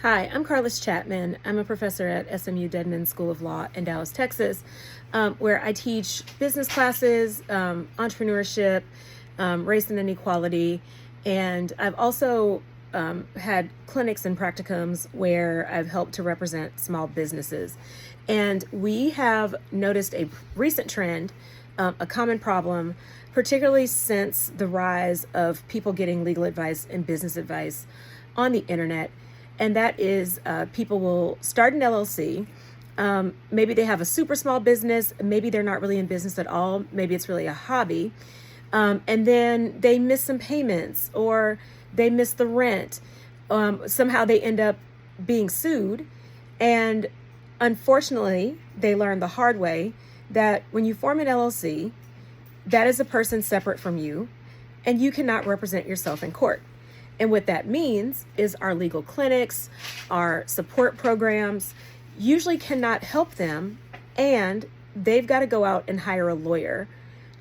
Hi, I'm Carlos Chapman. I'm a professor at SMU Dedman School of Law in Dallas, Texas, where I teach business classes, entrepreneurship, race and inequality, and I've also had clinics and practicums where I've helped to represent small businesses. And we have noticed a recent trend, a common problem, particularly since the rise of people getting legal advice and business advice on the internet. And that is people will start an LLC. Maybe they have a super small business. Maybe they're not really in business at all. Maybe it's really a hobby. And then they miss some payments or they miss the rent. Somehow they end up being sued. And unfortunately, they learn the hard way that when you form an LLC, that is a person separate from you, and you cannot represent yourself in court. And what that means is our legal clinics, our support programs usually cannot help them, and they've got to go out and hire a lawyer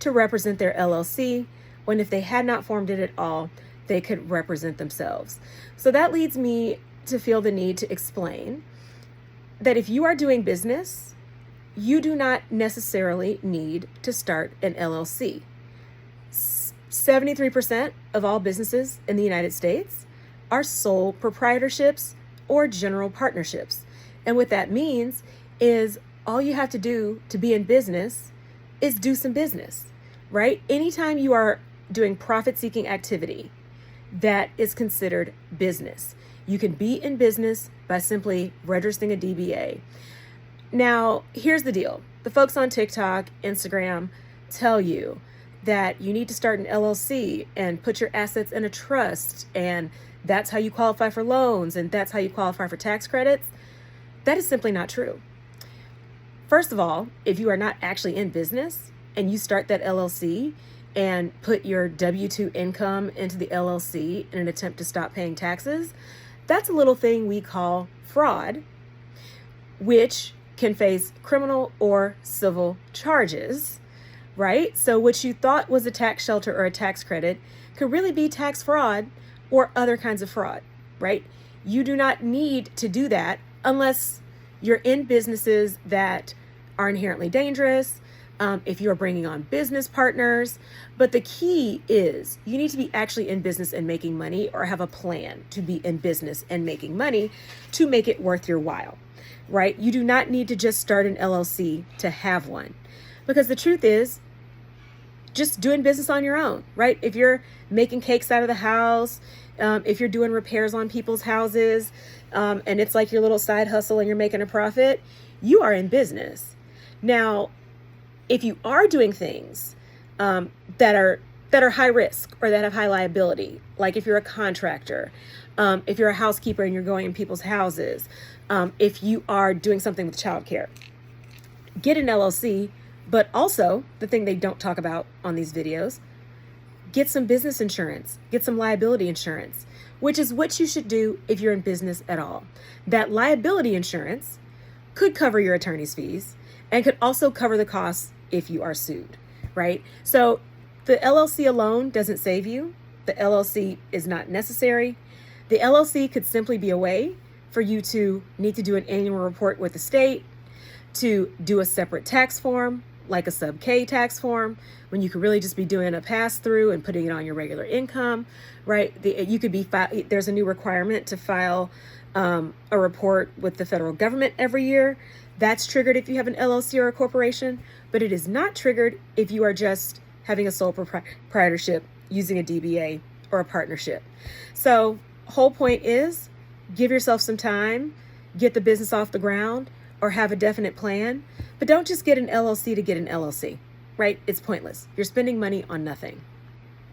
to represent their LLC, when if they had not formed it at all, they could represent themselves. So that leads me to feel the need to explain that if you are doing business, you do not necessarily need to start an LLC. 73% of all businesses in the United States are sole proprietorships or general partnerships. And what that means is all you have to do to be in business is do some business, right? Anytime you are doing profit-seeking activity, that is considered business. You can be in business by simply registering a DBA. Now, here's the deal. The folks on TikTok, Instagram tell you that you need to start an LLC and put your assets in a trust, and that's how you qualify for loans, and that's how you qualify for tax credits. That is simply not true. First of all, if you are not actually in business and you start that LLC and put your W-2 income into the LLC in an attempt to stop paying taxes, that's a little thing we call fraud, which can face criminal or civil charges. Right? So what you thought was a tax shelter or a tax credit could really be tax fraud or other kinds of fraud, right? You do not need to do that unless you're in businesses that are inherently dangerous, if you're bringing on business partners. But the key is you need to be actually in business and making money, or have a plan to be in business and making money to make it worth your while, right? You do not need to just start an LLC to have one, because the truth is, just doing business on your own, right? If you're making cakes out of the house, if you're doing repairs on people's houses, and it's like your little side hustle and you're making a profit, you are in business. Now, if you are doing things that are high risk or that have high liability, like if you're a contractor, if you're a housekeeper and you're going in people's houses, if you are doing something with childcare, get an LLC. But also, the thing they don't talk about on these videos, get some business insurance, get some liability insurance, which is what you should do if you're in business at all. That liability insurance could cover your attorney's fees and could also cover the costs if you are sued, right? So the LLC alone doesn't save you. The LLC is not necessary. The LLC could simply be a way for you to need to do an annual report with the state, to do a separate tax form, like a sub K tax form, when you could really just be doing a pass through and putting it on your regular income, right? You could be, there's a new requirement to file a report with the federal government every year. That's triggered if you have an LLC or a corporation, but it is not triggered if you are just having a sole proprietorship using a DBA or a partnership. So whole point is, give yourself some time, get the business off the ground, or have a definite plan, but don't just get an LLC to get an LLC, right? It's pointless. You're spending money on nothing.